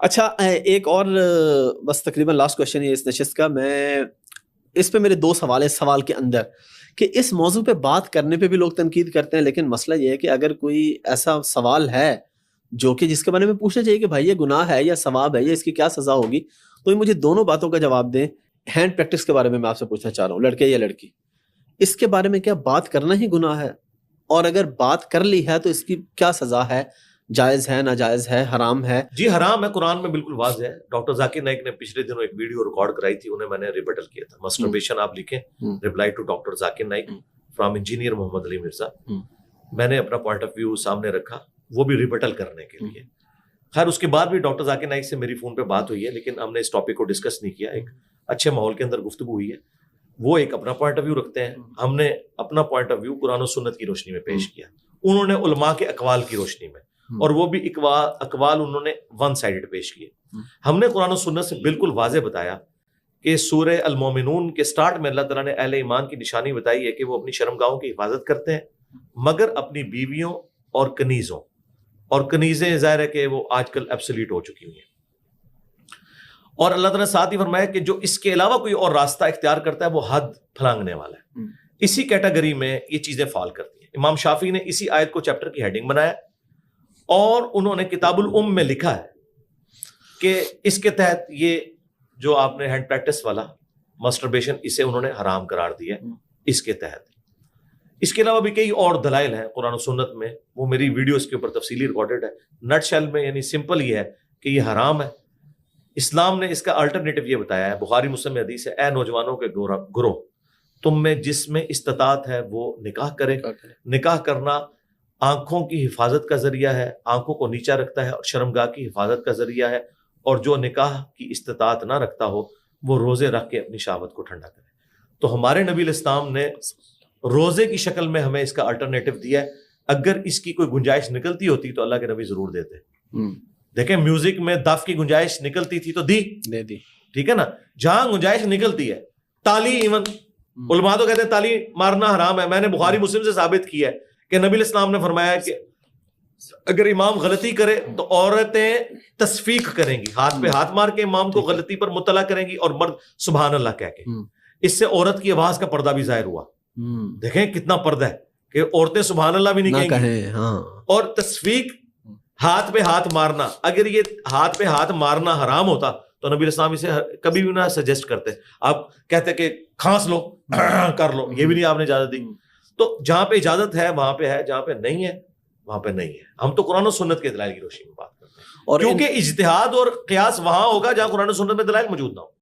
اچھا ایک اور بس تقریباً لاسٹ کوشچن ہے اس نشست کا. میں اس پہ میرے دو سوال ہیں سوال کے اندر کہ اس موضوع پہ بات کرنے پہ بھی لوگ تنقید کرتے ہیں, لیکن مسئلہ یہ ہے کہ اگر کوئی ایسا سوال ہے جو کہ جس کے بارے میں پوچھنا چاہیے کہ بھائی یہ گناہ ہے یا ثواب ہے یا اس کی کیا سزا ہوگی, تو مجھے دونوں باتوں کا جواب دیں. ہینڈ پریکٹس کے بارے میں آپ سے پوچھنا چاہ رہا ہوں, لڑکے یا لڑکی, اس کے بارے میں کیا بات کرنا ہی گناہ ہے؟ اور اگر بات کر لی ہے تو اس کی کیا سزا ہے؟ جائز ہے, ناجائز ہے, حرام ہے؟ جی حرام ہے, قرآن میں بالکل واضح ہے. ڈاکٹر ذاکر نائک نے پچھلے دنوں ایک ویڈیو ریکارڈ کرائی تھی, انہیں میں نے ریبٹل کیا تھا. مسٹربیشن آپ لکھیں, reply to doctor Zakir Naik from engineer Muhammad Ali Mirza. میں نے اپنا پوائنٹ آف ویو سامنے رکھا, وہ بھی ریبٹل کرنے کے لیے. خیر اس کے بعد بھی ڈاکٹر ذاکر نائک سے میری فون پہ بات ہوئی ہے, لیکن ہم نے اس ٹاپک کو ڈسکس نہیں کیا. ایک اچھے ماحول کے اندر گفتگو ہوئی ہے. وہ ایک اپنا پوائنٹ آف ویو رکھتے ہیں, ہم نے اپنا پوائنٹ آف ویو قرآن و سنت کی روشنی میں پیش کیا, انہوں نے علماء کے اقوال کی روشنی میں, اور وہ بھی اقوال انہوں نے ون سائیڈڈ پیش کیے. ہم نے قرآن و سنت سے بالکل واضح بتایا کہ سورہ المومنون کے سٹارٹ میں اللہ تعالیٰ نے اہل ایمان کی نشانی بتائی ہے کہ وہ اپنی شرمگاہوں کی حفاظت کرتے ہیں, مگر اپنی بیویوں اور کنیزوں, اور کنیزیں ظاہر ہے کہ وہ آج کل ایبسلیٹ ہو چکی ہیں. اور اللہ تعالیٰ نے ساتھ ہی فرمایا کہ جو اس کے علاوہ کوئی اور راستہ اختیار کرتا ہے وہ حد پھلانگنے والا ہے. اسی کیٹیگری میں یہ چیزیں فال کرتی ہیں. امام شافعی نے اسی آیت کو چیپٹر کی ہیڈنگ بنایا, اور انہوں نے کتاب الام میں لکھا ہے کہ اس کے تحت یہ جو آپ نے ہینڈ پریکٹس والا مسٹربیشن, اسے انہوں نے حرام قرار دیا اس کے تحت. اس کے علاوہ بھی کئی اور دلائل ہیں قرآن و سنت میں, وہ میری ویڈیوز کے اوپر تفصیلی ریکارڈڈ ہے. نٹ شیل میں یعنی سمپل یہ ہے کہ یہ حرام ہے. اسلام نے اس کا الٹرنیٹو یہ بتایا ہے, بخاری مسلم میں حدیث ہے, اے نوجوانوں کے گروہ, تم میں جس میں استطاعت ہے وہ نکاح کرے. نکاح کرنا آنکھوں کی حفاظت کا ذریعہ ہے, آنکھوں کو نیچا رکھتا ہے, اور شرمگاہ کی حفاظت کا ذریعہ ہے. اور جو نکاح کی استطاعت نہ رکھتا ہو وہ روزے رکھ کے اپنی شہوت کو ٹھنڈا کرے. تو ہمارے نبی الاسلام نے روزے کی شکل میں ہمیں اس کا الٹرنیٹو دیا ہے. اگر اس کی کوئی گنجائش نکلتی ہوتی تو اللہ کے نبی ضرور دیتے. دیکھیں میوزک میں دف کی گنجائش نکلتی تھی تو دی, ٹھیک ہے نا. جہاں گنجائش نکلتی ہے, تالی, ایون علماء تو کہتے ہیں تالی مارنا حرام ہے. میں نے بخاری مسلم سے ثابت کیا ہے کہ نبی الاسلام نے فرمایا کہ اگر امام غلطی کرے تو عورتیں تصفیق کریں گی, ہاتھ پہ ہاتھ مار کے امام کو غلطی پر مطلع کریں گی, اور مرد سبحان اللہ کہہ کے. اس سے عورت کی آواز کا پردہ بھی ظاہر ہوا. دیکھیں کتنا پردہ ہے کہ عورتیں سبحان اللہ بھی نہیں کہیں گی. اور تصفیق, ہاتھ پہ ہاتھ مارنا, اگر یہ ہاتھ پہ ہاتھ مارنا حرام ہوتا تو نبی الاسلام اسے کبھی بھی نہ سجیسٹ کرتے. آپ کہتے کہ کھانس لو کر لو, یہ بھی نہیں آپ نے اجازت دی. تو جہاں پہ اجازت ہے وہاں پہ ہے, جہاں پہ نہیں ہے وہاں پہ نہیں ہے. ہم تو قرآن و سنت کے دلائل کی روشنی میں بات کرتے ہیں, اور کیونکہ اجتہاد اور قیاس وہاں ہوگا جہاں قرآن و سنت میں دلائل موجود نہ ہو.